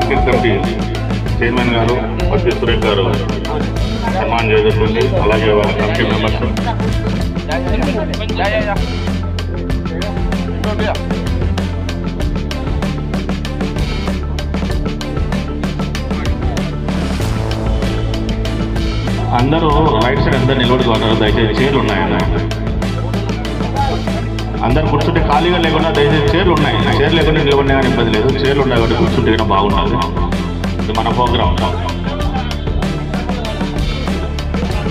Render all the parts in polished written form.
Market committee chairman గారు పత్తి సురేష్ గారు సన్మానం చేయజరుగుతుంది. అలాగే వాళ్ళ కమిటీ మెంబర్స్ అందరూ రైట్ సైడ్ అందరు నిలబడుకోవాలి. దయచేసి చైర్లు ఉన్నాయన్న, అందరు కూర్చుంటే ఖాళీగా లేకుండా దయచేసి చైర్లు ఉన్నాయి. చైర్ లేకుండా నిలబడినా కానీ ఇబ్బంది లేదు. చైర్లు ఉన్నాయి కాబట్టి కూర్చుంటే కూడా బాగుంటుంది. ఇది మన ప్రోగ్రామ్.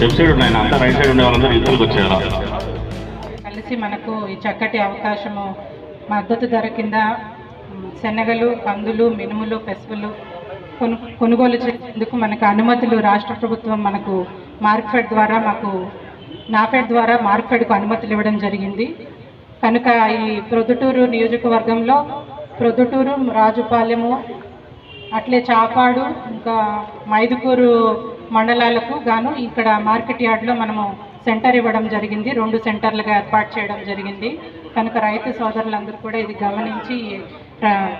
లెఫ్ట్ సైడ్ ఉన్నాయి, అంతా రైట్ సైడ్ ఉండే వాళ్ళందరూ ఇద్దరికి వచ్చేయాలి. కలిసి మనకు ఈ చక్కటి అవకాశము మద్దతు ధర కింద శనగలు, కందులు, మినుములు, పెసవులు కొనుగోలు చేసేందుకు మనకు అనుమతులు రాష్ట్ర ప్రభుత్వం మనకు మార్కెట్ ద్వారా నాఫెడ్ ద్వారా మార్కెట్కు అనుమతులు ఇవ్వడం జరిగింది. కనుక ఈ ప్రొద్దుటూరు నియోజకవర్గంలో ప్రొద్దుటూరు, రాజుపాలెము, అట్లే చాపాడు, ఇంకా మైదుకూరు మండలాలకు గాను ఇక్కడ మార్కెట్ యార్డ్లో మనము సెంటర్ ఇవ్వడం జరిగింది. 2 సెంటర్లుగా ఏర్పాటు చేయడం జరిగింది. కనుక రైతు సోదరులందరూ కూడా ఇది గమనించి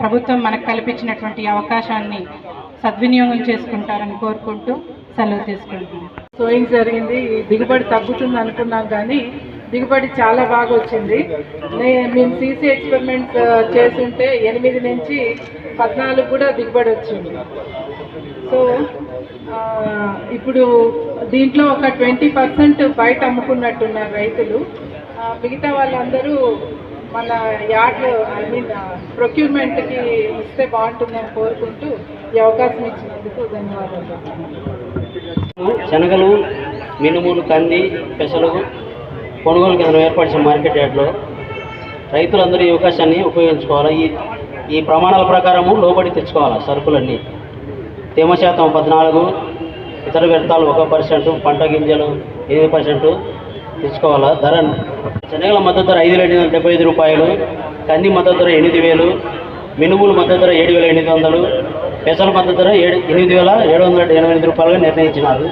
ప్రభుత్వం మనకు కల్పించినటువంటి అవకాశాన్ని సద్వినియోగం చేసుకుంటారని కోరుకుంటూ సెలవు తీసుకుంటున్నాం. సోయింగ్ జరిగింది, దిగుబడి తగ్గుతుంది అనుకున్నాం కానీ దిగుబడి చాలా బాగా వచ్చింది. మేము సీసీ ఎక్స్పెరిమెంట్స్ చేస్తుంటే 8 నుంచి 14 కూడా దిగుబడి వచ్చింది. సో ఇప్పుడు దీంట్లో ఒక 20% బయట అమ్ముకున్నట్టున్నారు రైతులు. మిగతా వాళ్ళందరూ మన యార్డ్ ప్రొక్యూర్మెంట్కి ఇస్తే బాగుంటుందని కోరుకుంటూ ఈ అవకాశం ఇచ్చినందుకు ధన్యవాదాలు. శనగలు, మినుములు, కంది, పెసలు కొనుగోలు కేంద్రం ఏర్పరిచిన మార్కెట్ యార్డ్లో రైతులందరూ ఈ అవకాశాన్ని ఉపయోగించుకోవాలి. ఈ ప్రమాణాల ప్రకారము లోబడి తెచ్చుకోవాలి. సరుకులన్నీ తేమ శాతం 14, ఇతర వ్యర్థాలు 1%, పంట గింజలు 8% తెచ్చుకోవాలా. ధర శనగల మద్దతు ధర 5,775 రూపాయలు, కంది మద్దతు ధర 8,000, మినుములు మద్దతు ధర 7,800, పెసల మద్దతు ధర 8,788 రూపాయలుగా నిర్ణయించినారు.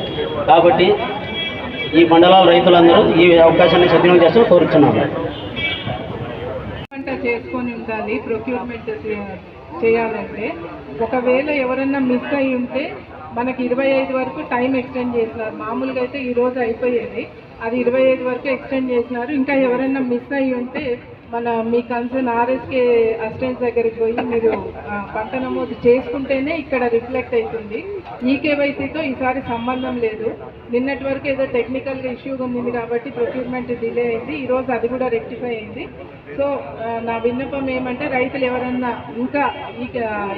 కాబట్టి ఈ మండలాల రైతులందరూ ఈ అవకాశాన్ని సద్వినియోగం చేస్తూ కోరుచున్నారు. పంట చేసుకొని ఉండాలి. ప్రొక్యూర్మెంట్ చేయాలంటే ఒకవేళ ఎవరైనా మిస్ అయి ఉంటే మనకి 25 వరకు టైం ఎక్స్టెండ్ చేసినారు. మామూలుగా అయితే ఈరోజు అయిపోయేది, అది 25 వరకు ఎక్స్టెండ్ చేసినారు. ఇంకా ఎవరైనా మిస్ అయ్యి ఉంటే మీ కన్సర్న్ ఆర్ఎస్కే అసిస్టెంట్స్ దగ్గరికి పోయి మీరు పంట నమోదు చేసుకుంటేనే ఇక్కడ రిఫ్లెక్ట్ అవుతుంది. ఈకేవైసీతో ఈసారి సంబంధం లేదు. నిన్నటి వరకు ఏదో టెక్నికల్గా ఇష్యూగా ఉంది కాబట్టి ప్రొక్యూర్మెంట్ డిలే అయింది. ఈరోజు అది కూడా రెక్టిఫై అయింది. సో నా విన్నపం ఏమంటే రైతులు ఎవరన్నా ఇంకా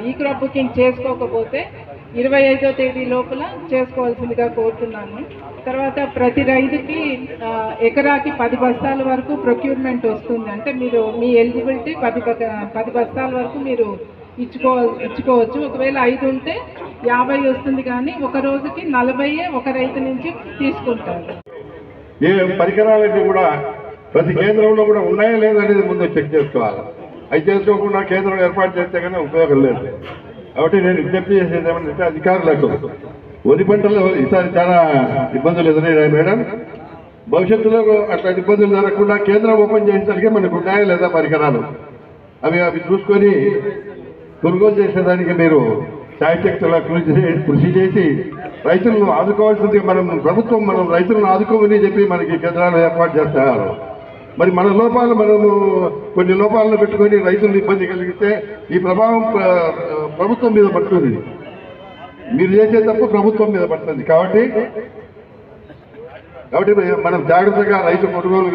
ఈ క్రాప్ బుకింగ్ చేసుకోకపోతే 25వ తేదీ లోపల చేసుకోవాల్సిందిగా కోరుతున్నాను. తర్వాత ప్రతి రైతుకి ఎకరాకి 10 బస్తాల వరకు ప్రొక్యూర్మెంట్ వస్తుంది. అంటే మీరు మీ ఎలిజిబిలిటీ 10 బస్తాల వరకు మీరు ఇచ్చుకోవచ్చు. ఒకవేళ 5 ఉంటే 50 వస్తుంది. కానీ ఒక రోజుకి 40 ఒక రైతు నుంచి తీసుకుంటారు. ఏ పరికరాలన్నీ కూడా ప్రతి కేంద్రంలో కూడా ఉన్నాయా లేదా అనేది ముందు చెక్ చేసుకోవాలి. అవి చేసుకోకుండా కేంద్రం ఏర్పాటు చేస్తే కానీ ఉపయోగం లేదు. కాబట్టి నేను విజ్ఞప్తి చేసేది ఏమంటే అధికారులకు వరి పంటలు ఈసారి చాలా ఇబ్బందులు ఎదురయ్యాయి మేడం. భవిష్యత్తులో అట్లా ఇబ్బందులు జరగకుండా కేంద్రం ఓపెన్ చేసేసరికి మనకు ఉన్నాయా లేదా పరికరాలు అవి చూసుకొని కొనుగోలు చేసేదానికి మీరు శాయశక్తుల కృషి చేసి రైతులను ఆదుకోవాల్సింది మనం రైతులను ఆదుకోమని చెప్పి మనకి కేంద్రాలు ఏర్పాటు చేస్తారు. మరి మన లోపాలు మనము కొన్ని లోపాలను పెట్టుకొని రైతులను ఇబ్బంది కలిగితే ఈ ప్రభావం ప్రభుత్వం మీద పడుతుంది. మీరు చేసే తప్పు ప్రభుత్వం మీద పడుతుంది. కాబట్టి మనం జాగ్రత్తగా రైతు కొనుగోలు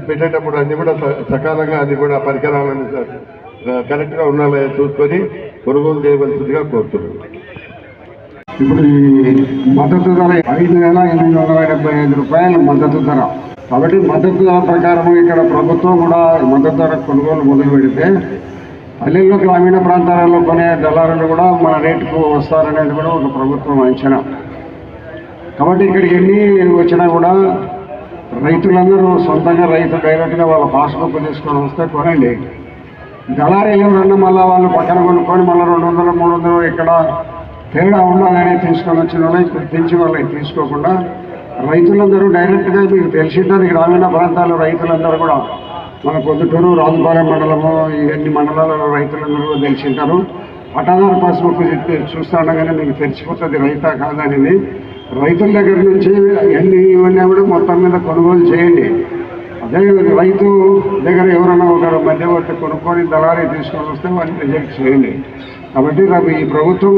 పెట్టేటప్పుడు అన్ని కూడా సకాలంగా అన్ని కూడా పరికరాలను కరెక్ట్గా ఉండాలి చూసుకొని కొనుగోలు చేయవలసిందిగా కోరుతున్నాను. ఇప్పుడు ఈ మద్దతు ధర 5,875 రూపాయలు మద్దతు ధర. కాబట్టి మద్దతు ధర ప్రకారం ఇక్కడ ప్రభుత్వం కూడా మద్దతు ధర కొనుగోలు మొదలు పెడితే పల్లెల్లో గ్రామీణ ప్రాంతాలలో కొనే దళారులు కూడా మన రేటుకు వస్తారనేది కూడా ఒక ప్రభుత్వం అంచనా. కాబట్టి ఇక్కడికి ఎన్ని వచ్చినా కూడా రైతులందరూ సొంతంగా డైరెక్ట్గా వాళ్ళ పాస్బుక్ తీసుకొని వస్తే కొనండి. దళారీలు ఎవరన్నా మళ్ళీ వాళ్ళు పక్కన కొనుక్కొని మళ్ళీ 200, 300 ఇక్కడ తేడా ఉండాలని తీసుకొని వచ్చిన వాళ్ళకి గుర్తించి వాళ్ళకి తీసుకోకుండా రైతులందరూ డైరెక్ట్గా మీకు తెలిసింటుంది. గ్రామీణ ప్రాంతాల రైతులందరూ కూడా మన పొద్దుటూరు, రాజుపాలెం మండలము, ఈ అన్ని మండలాలలో రైతులందరూ తెలిసింటారు. పట్టాదారు పాస్బుక్ చూస్తూ ఉండగానే మీకు తెలిసిపోతుంది రైతా కాదనేది. రైతుల దగ్గర నుంచి ఎన్ని ఇవన్నీ కూడా మొత్తం మీద కొనుగోలు చేయండి. అదే రైతు దగ్గర ఎవరైనా ఒకరు మధ్యవర్తి కొనుక్కొని దళారీ తీసుకొని వస్తే వాటిని రిజెక్ట్ చేయండి. కాబట్టి ఈ ప్రభుత్వం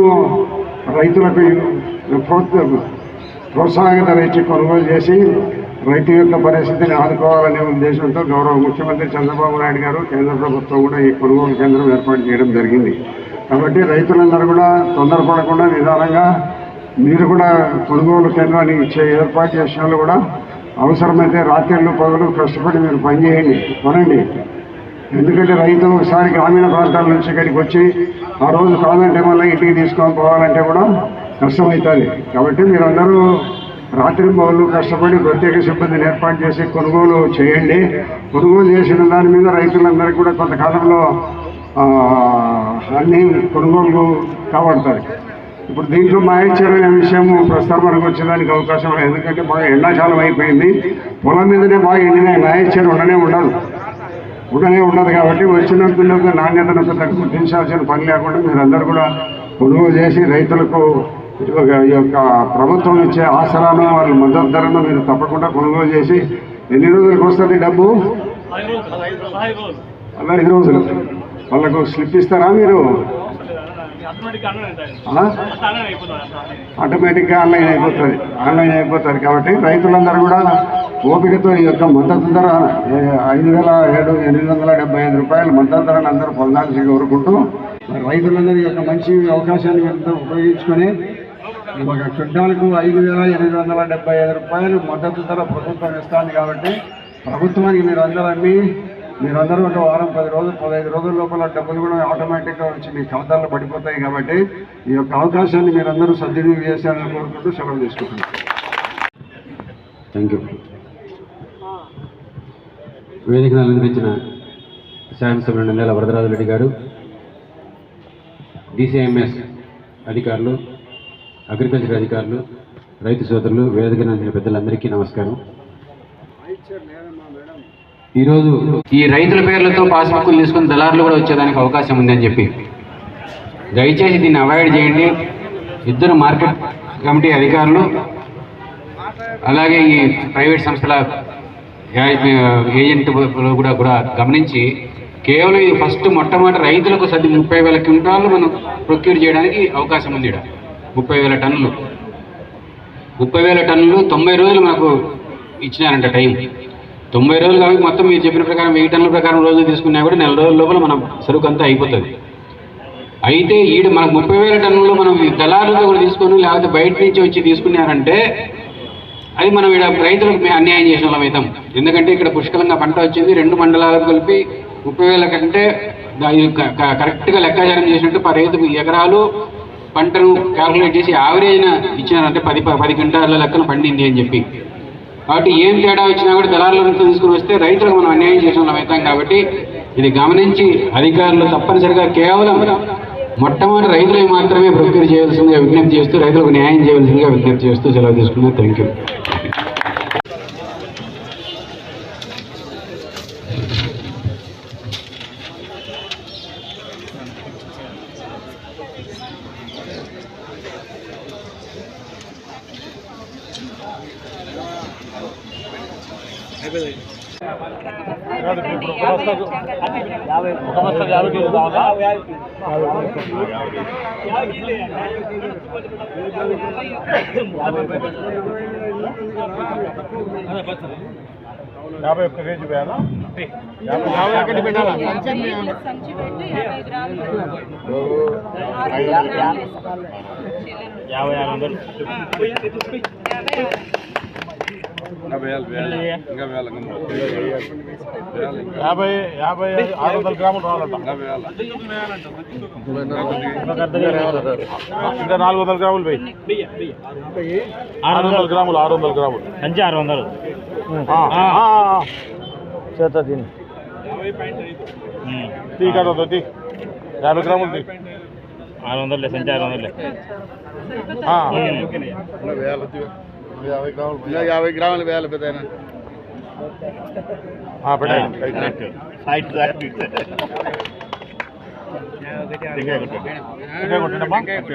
రైతులకు ప్రోత్సాహక ధర ఇచ్చి కొనుగోలు చేసి రైతు యొక్క పరిస్థితిని ఆదుకోవాలనే ఉద్దేశంతో గౌరవ ముఖ్యమంత్రి చంద్రబాబు నాయుడు గారు, కేంద్ర ప్రభుత్వం కూడా ఈ కొనుగోలు కేంద్రం ఏర్పాటు చేయడం జరిగింది. కాబట్టి రైతులందరూ కూడా తొందరపడకుండా నిదానంగా మీరు కూడా కొనుగోలు కేంద్రాన్ని ఏర్పాటు చేసిన వాళ్ళు కూడా అవసరమైతే రాత్రిళ్ళు పగలు కష్టపడి మీరు పనిచేయండి, కొనండి. ఎందుకంటే రైతు ఒకసారి గ్రామీణ ప్రాంతాల నుంచి ఇక్కడికి వచ్చి ఆ రోజు కాదంటే మళ్ళీ ఇంటికి తీసుకొని పోవాలంటే కూడా కష్టమవుతుంది. కాబట్టి మీరందరూ రాత్రి పగలు కష్టపడి ప్రత్యేక సిబ్బందిని ఏర్పాటు చేసి కొనుగోలు చేయండి. కొనుగోలు చేసిన దాని మీద రైతులందరికీ కూడా కొంతకాలంలో అన్నీ కొనుగోలు కాబడతాయి. ఇప్పుడు దీంట్లో మాయచ్చర్ అనే విషయం ప్రస్తావనకు వచ్చేదానికి అవకాశం లేదు. ఎందుకంటే బాగా ఎండాకాలం అయిపోయింది, పొలం మీదనే బాగా ఎండినాయి, మాయచ్చర్ ఉండనే ఉండదు. కాబట్టి వచ్చినంత నాణ్యతను గుర్తించాల్సిన పని లేకుండా మీరందరూ కూడా కొనుగోలు చేసి రైతులకు ఈ యొక్క ప్రభుత్వం ఇచ్చే ఆసరాను వాళ్ళ మద్దతు ధరను మీరు తప్పకుండా కొనుగోలు చేసి ఎన్ని రోజులకు వస్తుంది డబ్బు? అలా 5 రోజులు. వాళ్ళకు స్లిప్ ఇస్తారా మీరు? ఆటోమేటిక్గా ఆన్లైన్ అయిపోతుంది. కాబట్టి రైతులందరూ కూడా ఓపికతో ఈ యొక్క మద్దతు ధర 5,875 రూపాయల మద్దతు ధరను అందరూ పొందాల్సి కోరుకుంటూ రైతులందరూ ఈ యొక్క మంచి అవకాశాన్ని ఉపయోగించుకొని ఒక క్వింటాలకు 5,875 రూపాయలు మద్దతు ధర ప్రభుత్వం ఇస్తుంది. కాబట్టి ప్రభుత్వానికి మీరందరూ ఒక వారం 10 రోజులు 15 రోజుల లోపల డబ్బులు కూడా ఆటోమేటిక్గా వచ్చి మీ ఖాతాల్లో పడిపోతాయి. కాబట్టి ఈ యొక్క అవకాశాన్ని మీరందరూ సద్వినియోగం చేశారని కోరుకుంటూ సెలవు తీసుకుంటున్నాను. Thank you. వేదికను అలంకరించిన శాసనసభ్యులు నంద్యాల వరదరాజరెడ్డి గారు, DCMS అధికారులు, అగ్రికల్చర్ అధికారులు, రైతు సోదరులు, వేదికను అందించిన పెద్దలందరికీ నమస్కారం. ఈరోజు ఈ రైతుల పేర్లతో పాస్బుక్లు తీసుకుని దళారులు కూడా వచ్చేదానికి అవకాశం ఉందని చెప్పి దయచేసి దీన్ని అవాయిడ్ చేయండి. 2 మార్కెట్ కమిటీ అధికారులు అలాగే ఈ ప్రైవేట్ సంస్థల ఏజెంట్ కూడా గమనించి కేవలం ఇది మొట్టమొదటి రైతులకు 30,000 క్వింటాలు మనం ప్రొక్యూర్ చేయడానికి అవకాశం ఉంది. 30,000 టన్నులు 90 రోజులు మనకు ఇచ్చినారంట టైం. 90 రోజులు కాబట్టి మొత్తం మీరు చెప్పిన ప్రకారం 1000 టన్నుల ప్రకారం రోజు తీసుకున్నా కూడా 4 రోజుల లోపల మనం సరుకు అంతా అయిపోతుంది. అయితే మనకు 30,000 టన్నులు మనం దళారులతో కూడా తీసుకొని లేకపోతే బయట నుంచి వచ్చి తీసుకున్నారంటే అది మనం ఇక్కడ రైతులకు అన్యాయం చేసిన వాళ్ళం అవుతాం. ఎందుకంటే ఇక్కడ పుష్కలంగా పంట వచ్చింది. 2 మండలాలకు కలిపి 30,000 కంటే కరెక్ట్గా లెక్కాచారం చేసినట్టు రైతుకు ఎకరాలు పంటను క్యాల్కులేట్ చేసి యావరేజ్న ఇచ్చినారంటే 10 క్వింటాల లెక్కన పండింది అని చెప్పి. కాబట్టి ఏం తేడా వచ్చినా కూడా దళారులతో తీసుకుని వస్తే రైతులకు మనం అన్యాయం చేసిన వాళ్ళం అవుతాం. కాబట్టి ఇది గమనించి అధికారులు తప్పనిసరిగా కేవలం మొట్టమొదటి రైతులకు మాత్రమే ప్రొక్యూర్ చేయవలసిందిగా విజ్ఞప్తి చేస్తూ, రైతులకు న్యాయం చేయవలసిందిగా విజ్ఞప్తి చేస్తూ సెలవు తీసుకున్నాను. Thank you. యాభై ఒక్క కేజీ వేయాలా? 50 ఒకటి పెట్టాలా? సంచి పెట్టి 50 గ్రాములు 600 గ్రాములు రావాలంట. ఇంకా 400 గ్రాములు వెయ్యి. 600 గ్రాములు సంచి 600 చేత తిని తీ కదా 50 గ్రాములు తీ. 600 సంచి 600 50 గ్రాములు వేయాలి పెద్ద పెట్టండి. టెంకాయ కొట్టండి. టెంకాయ కొట్టండి అమ్మా. కొట్టండి.